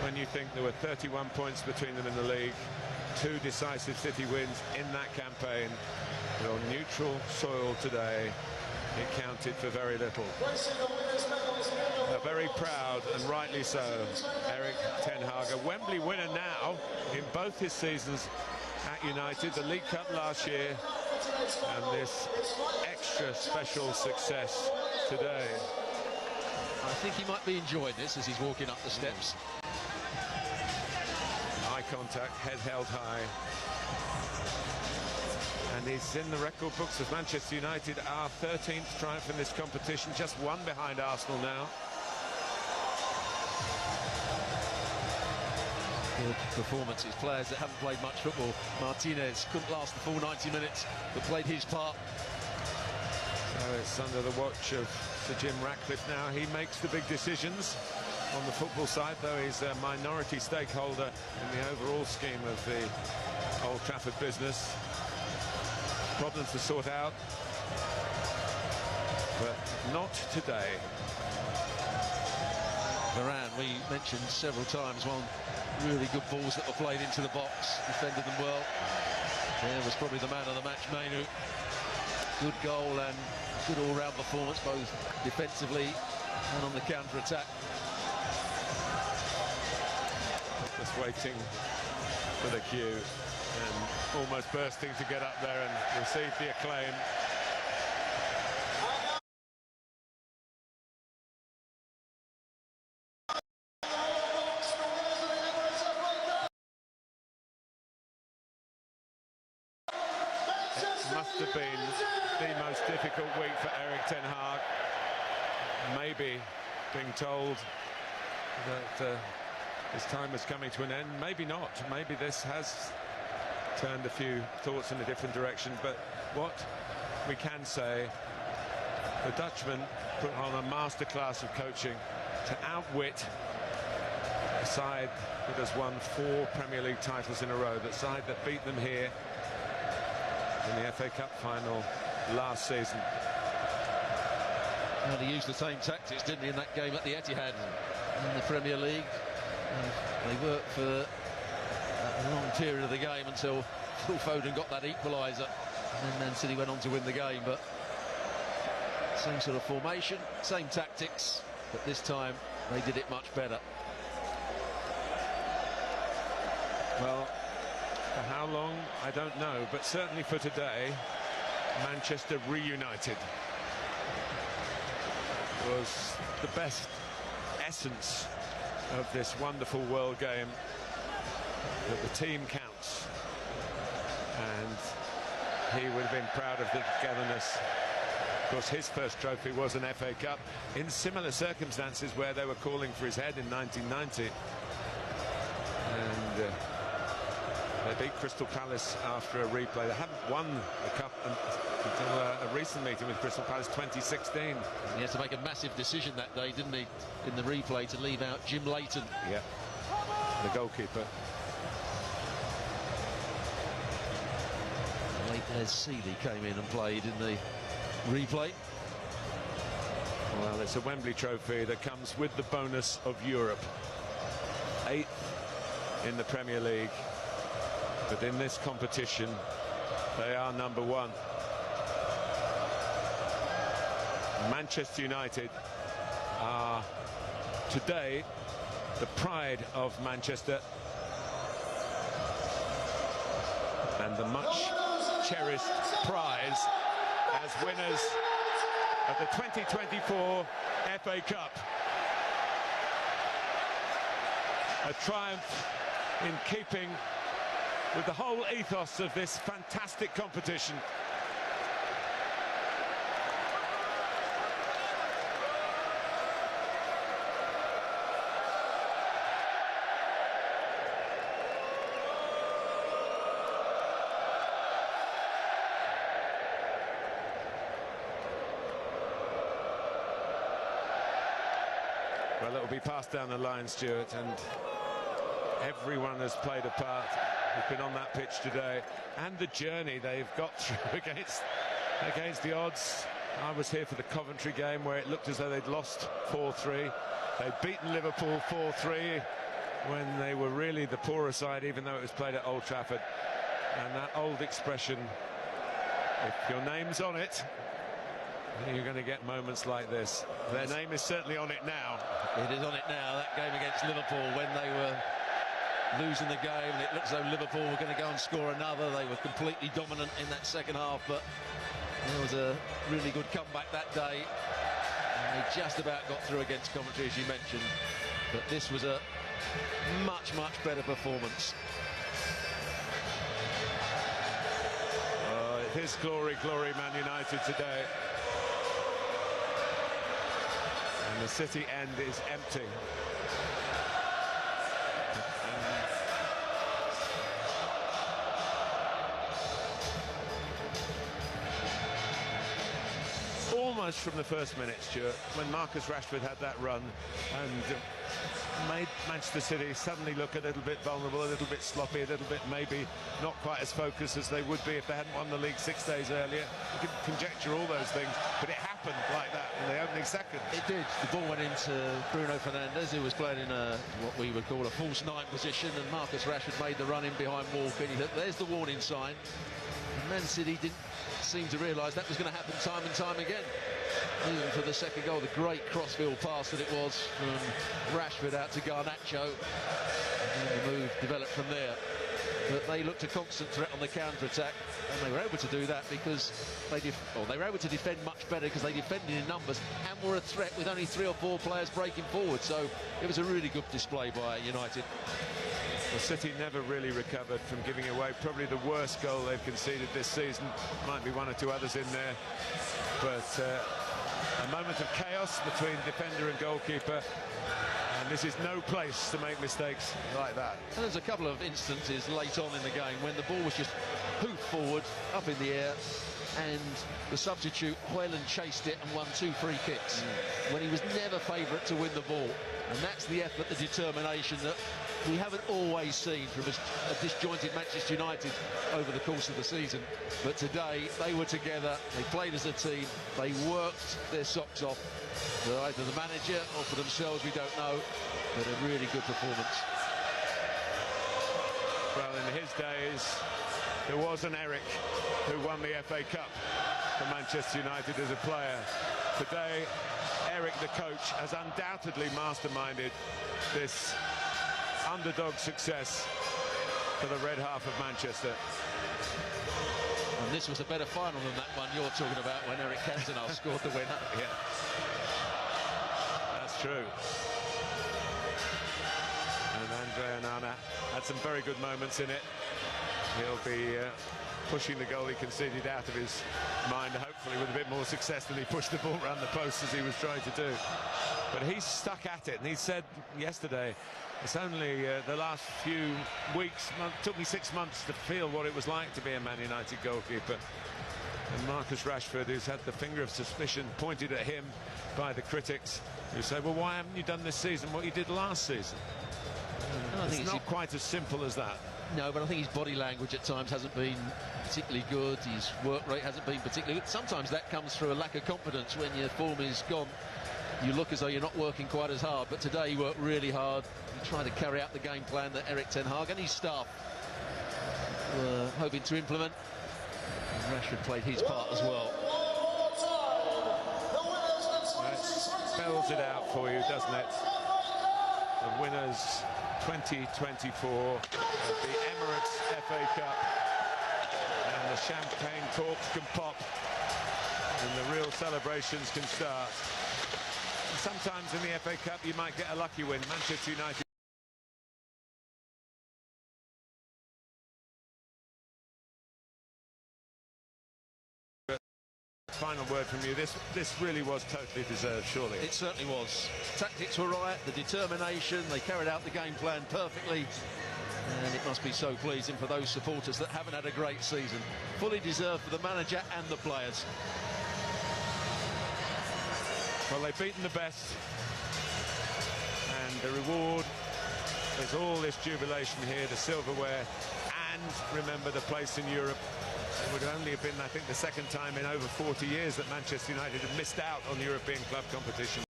when you think there were 31 points between them in the league, 2 decisive City wins in that campaign. But on neutral soil today, it counted for very little. Very proud, and rightly so, Erik ten Hag, a Wembley winner now in both his seasons at United, the League Cup last year, and this extra special success today. I think he might be enjoying this as he's walking up the steps. Eye contact, head held high. And he's in the record books of Manchester United, our 13th triumph in this competition, just one behind Arsenal now. Good performances, players that haven't played much football. Martinez couldn't last the full 90 minutes, but played his part. So it's under the watch of Sir Jim Ratcliffe now. He makes the big decisions on the football side, though he's a minority stakeholder in the overall scheme of the Old Trafford business. Problems to sort out, but not today. Varane, we mentioned several times, one really good balls that were played into the box, defended them well. There was probably the man of the match, Mainoo. Good goal and good all-round performance, both defensively and on the counter-attack. Just waiting for the cue and almost bursting to get up there and receive the acclaim. It must have been the most difficult week for Erik ten Hag. Maybe being told that his time is coming to an end, maybe not. Maybe this has turned a few thoughts in a different direction, but what we can say, the Dutchman put on a masterclass of coaching to outwit a side that has won 4 Premier League titles in a row, the side that beat them here in the FA Cup final last season. Well, he used the same tactics, didn't he, in that game at the Etihad in the Premier League. They worked for a long period of the game until Phil Foden got that equaliser, and then Man City went on to win the game. But same sort of formation, same tactics, but this time they did it much better. Well, for how long, I don't know, but certainly for today, Manchester reunited was the best essence of this wonderful world game, that the team counts, and he would have been proud of the togetherness. Of course, his first trophy was an FA Cup in similar circumstances where they were calling for his head in 1990, and they beat Crystal Palace after a replay. They haven't won the cup until a recent meeting with Crystal Palace 2016. He had to make a massive decision that day, didn't he, in the replay, to leave out Jim Leighton. Yeah, the goalkeeper. Late Les Seeley came in and played in the replay. Well, it's a Wembley trophy that comes with the bonus of Europe. 8th in the Premier League. But in this competition, they are number 1. Manchester United are today the pride of Manchester and the much cherished prize as winners of the 2024 FA Cup. A triumph in keeping with the whole ethos of this fantastic competition. Well, it will be passed down the line, Stuart, and everyone has played a part, who's been on that pitch today, and the journey they've got through against the odds. I was here for the Coventry game where it looked as though they'd lost 4-3. They'd beaten Liverpool 4-3 when they were really the poorer side, even though it was played at Old Trafford. And that old expression, if your name's on it, you're going to get moments like this. Their name is certainly on it now. It is on it now. That game against Liverpool, when they were losing the game and it looked as though Liverpool were going to go and score another. They were completely dominant in that second half, but there was a really good comeback that day. And they just about got through against Coventry, as you mentioned. But this was a much, much better performance. It is glory, glory, Man United today. And the City end is empty. Almost from the first minute, Stuart, when Marcus Rashford had that run and made Manchester City suddenly look a little bit vulnerable, a little bit sloppy, a little bit maybe not quite as focused as they would be if they hadn't won the league 6 days earlier. You can conjecture all those things, but it happened like that in the opening seconds. It did. The ball went into Bruno Fernandes, who was playing in what we would call a false nine position, and Marcus Rashford made the run in behind Walker. And he thought, there's the warning sign. And Man City didn't seem to realise that was going to happen time and time again. Even for the second goal, the great crossfield pass that it was from Rashford out to Garnacho, and then the move developed from there. But they looked a constant threat on the counter-attack, and they were able to do that because they were able to defend much better because they defended in numbers and were a threat with only 3 or 4 players breaking forward. So it was a really good display by United. The City never really recovered from giving away probably the worst goal they've conceded this season. Might be 1 or 2 others in there, but a moment of chaos between defender and goalkeeper, and this is no place to make mistakes like that. And there's a couple of instances late on in the game when the ball was just hoofed forward, up in the air, and the substitute, Hoyland, chased it and won 2 free kicks when he was never favourite to win the ball. And that's the effort, the determination that we haven't always seen from a disjointed Manchester United over the course of the season. But today, they were together, they played as a team, they worked their socks off for either the manager or for themselves, we don't know, but a really good performance. Well, in his days, there was an Eric who won the FA Cup for Manchester United as a player. Today, Eric, the coach, has undoubtedly masterminded this underdog success for the red half of Manchester. And this was a better final than that one you're talking about when Eric Cantona scored the winner. Yeah, that's true. And Andre Onana had some very good moments in it. He'll be pushing the goal he conceded out of his mind, hopefully with a bit more success than he pushed the ball around the post as he was trying to do. But he's stuck at it, and he said yesterday, it's only the last few weeks, took me 6 months to feel what it was like to be a Man United goalkeeper. And Marcus Rashford, who's had the finger of suspicion pointed at him by the critics, who say, well, why haven't you done this season what you did last season? It's not quite as simple as that. No, but I think his body language at times hasn't been particularly good. His work rate hasn't been particularly good. Sometimes that comes through a lack of confidence. When your form is gone, you look as though you're not working quite as hard. But today he worked really hard. He tried to carry out the game plan that Erik ten Hag and his staff were hoping to implement. And Rashford played his part as well. That spells it out for you, doesn't it? The winners 2024 of the Emirates FA Cup, and the champagne corks can pop and the real celebrations can start. And sometimes in the FA Cup you might get a lucky win. Manchester United final word from you. This really was totally deserved, surely. It certainly was. Tactics were right, the determination, they carried out the game plan perfectly, and it must be so pleasing for those supporters that haven't had a great season. Fully deserved for the manager and the players. Well, they've beaten the best, and the reward is all this jubilation here, the silverware, and remember the place in Europe. It would only have been, I think, the second time in over 40 years that Manchester United had missed out on European club competition.